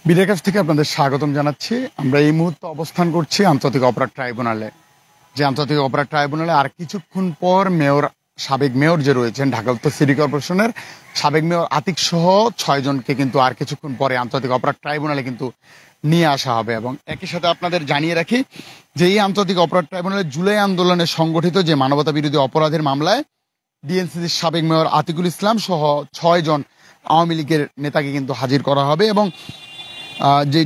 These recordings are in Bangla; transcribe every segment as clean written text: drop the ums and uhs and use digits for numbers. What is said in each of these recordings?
বিডের কাছ থেকে আপনাদের স্বাগতম জানাচ্ছি। আমরা এই মুহূর্তে অবস্থান করছি আন্তর্জাতিক অপরাধ ট্রাইব্যুনালে। যে আন্তর্জাতিক অপরাধ ট্রাইব্যুনালে আর কিছুক্ষণ পর সাবেক মেয়র যে রয়েছেন ঢাকা উত্তর সিটি কর্পোরেশনের সাবেক মেয়র আতিক সহ 6 জনকে কিন্তু আর কিছুক্ষণ পরে আন্তর্জাতিক অপরাধ ট্রাইব্যুনালে কিন্তু নিয়ে আসা হবে। এবং একই সাথে আপনাদের জানিয়ে রাখি যে এই আন্তর্জাতিক অপরাধ ট্রাইব্যুনালে জুলাই আন্দোলনে সংগঠিত যে মানবতা বিরোধী অপরাধের মামলায় ডিএনসিসির সাবেক মেয়র আতিকুল ইসলাম সহ 6 জন আওয়ামী লীগের নেতাকে কিন্তু হাজির করা হবে। এবং যে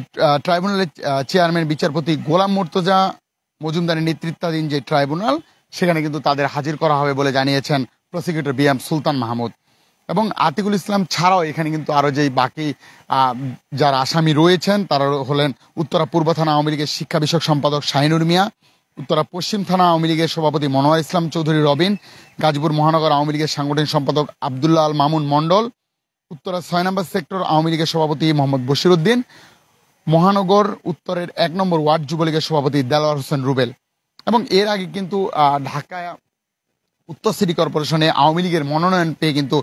ট্রাইব্যুনালের চেয়ারম্যান বিচারপতি গোলাম মুর্তজা মজুমদারের নেতৃত্বাধীন যে ট্রাইব্যুনাল, সেখানে কিন্তু তাদের হাজির করা হবে বলে জানিয়েছেন প্রসিকিউটর বিএম সুলতান মাহমুদ। এবং আতিকুল ইসলাম ছাড়াও এখানে কিন্তু আরো যে বাকি যারা আসামি রয়েছেন তারা হলেন উত্তরা পূর্ব থানা আওয়ামী লীগের শিক্ষা বিষয়ক সম্পাদক শাহিনুর মিয়া, উত্তরা পশ্চিম থানা আওয়ামী লীগের সভাপতি মনোয়ার ইসলাম চৌধুরী রবিন, গাজীপুর মহানগর আওয়ামী লীগের সাংগঠনিক সম্পাদক আবদুল্লাহ আল মামুন মন্ডল, উত্তরা 6 নম্বর সেক্টর আওয়ামী লীগের সভাপতি মোহাম্মদ বশির উদ্দিন, মহানগর উত্তরের 1 নম্বর ওয়ার্ড যুবলীগের সভাপতি দেলোয়ার হোসেন রুবেল। এবং এর আগে কিন্তু ঢাকা উত্তর সিটি কর্পোরেশনে আওয়ামী লীগের মনোনয়ন পেয়ে কিন্তু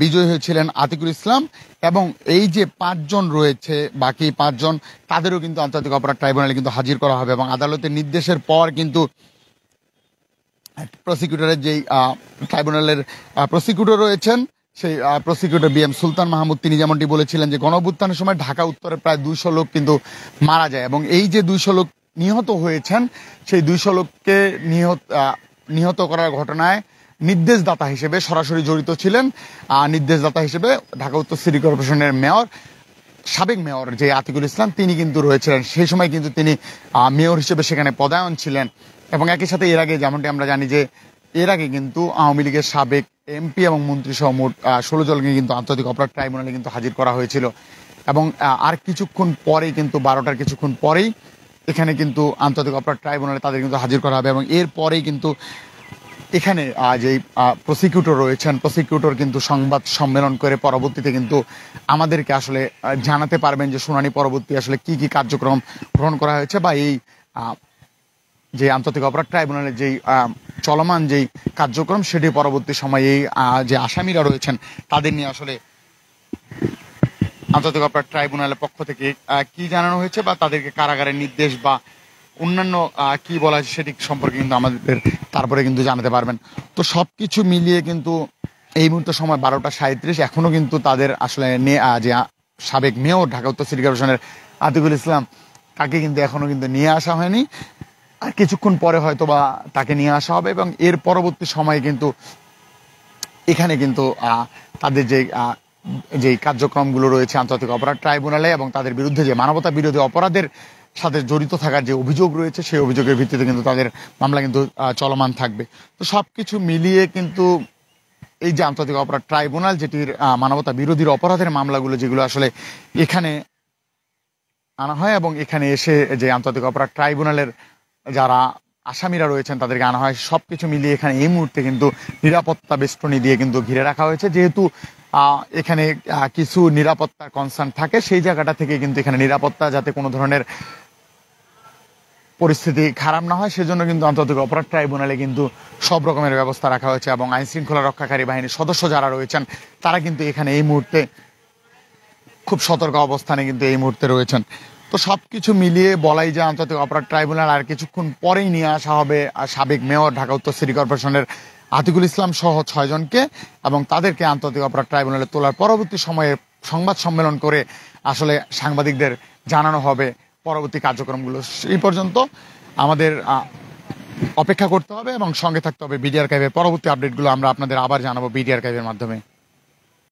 বিজয়ী হয়েছিলেন আতিকুল ইসলাম। এবং এই যে 5 জন রয়েছে, বাকি 5 জন তাদেরও কিন্তু আন্তর্জাতিক অপরাধ ট্রাইব্যুনালে কিন্তু হাজির করা হবে। এবং আদালতের নির্দেশের পর কিন্তু প্রসিকিউটরের যেই ট্রাইব্যুনালের প্রসিকিউটর রয়েছেন সেই প্রসিকিউটর বিএম সুলতান মাহমুদ তিনি যেমনটি বলেছিলেন যে গণঅভ্যুত্থানের সময় ঢাকা উত্তরে প্রায় 200 লোক কিন্তু মারা যায় এবং এই যে 200 লোক নিহত হয়েছেন সেই 200 লোককে নিহত করার ঘটনায় নির্দেশদাতা হিসেবে সরাসরি জড়িত ছিলেন নির্দেশদাতা হিসেবে ঢাকা উত্তর সিটি কর্পোরেশনের মেয়র সাবেক মেয়র যে আতিকুল ইসলাম তিনি কিন্তু রয়েছিলেন। সেই সময় কিন্তু তিনি মেয়র হিসেবে সেখানে পদায়ন ছিলেন। এবং একই সাথে এর আগে যেমনটি আমরা জানি যে এর আগে কিন্তু আওয়ামী লীগের সাবেক এমপি এবং মন্ত্রী সহ মোট 16 জনকে কিন্তু আন্তর্জাতিক অপরাধ ট্রাইব্যুনালে কিন্তু হাজির করা হয়েছিল। এবং আর কিছুক্ষণ পরেই কিন্তু 12টার কিছুক্ষণ পরেই এখানে কিন্তু আন্তর্জাতিক অপরাধ ট্রাইব্যুনালে তাদের কিন্তু হাজির করা হবে। এবং এর পরেই কিন্তু এখানে যে প্রসিকিউটর রয়েছেন প্রসিকিউটর কিন্তু সংবাদ সম্মেলন করে পরবর্তীতে কিন্তু আমাদেরকে আসলে জানাতে পারবেন যে শুনানি পরবর্তী আসলে কি কি কার্যক্রম গ্রহণ করা হয়েছে বা এই যে আন্তর্জাতিক অপরাধ ট্রাইব্যুনালের যেই চলমান যেই কার্যক্রম সেটি পরবর্তী সময়ে এই যে আসামিরা রয়েছেন তাদের নিয়ে আসলে আন্তর্জাতিক অপরাধ ট্রাইব্যুনালের পক্ষ থেকে কি জানানো হয়েছে বা তাদেরকে কারাগারের নির্দেশ বা অন্যান্য কি বলা হয়েছে সেটি সম্পর্কে কিন্তু আমাদের তারপরে কিন্তু জানাতে পারবেন। তো সবকিছু মিলিয়ে কিন্তু এই মুহূর্তে সময় 12টা 37 এখনো কিন্তু তাদের আসলে যে সাবেক মেয়র ঢাকা উত্তর সিটি কর্পোরেশনের আতিকুল ইসলাম তাকে কিন্তু এখনো কিন্তু নিয়ে আসা হয়নি। আর কিছুক্ষণ পরে হয়তো বা তাকে নিয়ে আসা হবে এবং এর পরবর্তী সময়ে কিন্তু এখানে কিন্তু তাদের যে কার্যক্রমগুলো রয়েছে আন্তর্জাতিক অপরাধ ট্রাইব্যুনালে এবং তাদের বিরুদ্ধে যে মানবতা বিরোধী অপরাধের সাথে জড়িত থাকার যে অভিযোগ রয়েছে সেই অভিযোগের ভিত্তিতে কিন্তু তাদের মামলা কিন্তু চলমান থাকবে। তো সবকিছু মিলিয়ে কিন্তু এই যে আন্তর্জাতিক অপরাধ ট্রাইব্যুনাল যেটির মানবতা বিরোধী অপরাধের মামলাগুলো যেগুলো আসলে এখানে আনা হয় এবং এখানে এসে যে আন্তর্জাতিক অপরাধ ট্রাইব্যুনালের যারা আসামিরা রয়েছেন তাদেরকে আনা হয়, সবকিছু মিলিয়ে এখানে এই মুহূর্তে কিন্তু নিরাপত্তা বেষ্টনী দিয়ে কিন্তু ঘিরে রাখা হয়েছে। যেহেতু এখানে কিছু নিরাপত্তার কনসার্ন থাকে সেই জায়গাটা থেকে কিন্তু এখানে নিরাপত্তা যাতে কোনো ধরনের পরিস্থিতি খারাপ না হয় সেজন্য কিন্তু আন্তর্জাতিক অপরাধ ট্রাইব্যুনালে কিন্তু সব রকমের ব্যবস্থা রাখা হয়েছে এবং আইন শৃঙ্খলা রক্ষাকারী বাহিনীর সদস্য যারা রয়েছেন তারা কিন্তু এখানে এই মুহূর্তে খুব সতর্ক অবস্থানে কিন্তু এই মুহূর্তে রয়েছেন। তো সবকিছু মিলিয়ে বলাই যায় আন্তর্জাতিক অপরাধ ট্রাইব্যুনাল আর কিছুক্ষণ পরেই নিয়ে আসা হবে সাবেক মেয়র ঢাকা উত্তর সিটি কর্পোরেশনের আতিকুল ইসলাম সহ 6 জনকে এবং তাদেরকে আন্তর্জাতিক অপরাধ ট্রাইব্যুনালে তোলার পরবর্তী সময়ে সংবাদ সম্মেলন করে আসলে সাংবাদিকদের জানানো হবে পরবর্তী কার্যক্রমগুলো। এই পর্যন্ত আমাদের অপেক্ষা করতে হবে এবং সঙ্গে থাকতে হবে বিডি আর্কাইভের পরবর্তী আপডেটগুলো আমরা আপনাদের আবার জানাবো বিডি আর্কাইভের মাধ্যমে।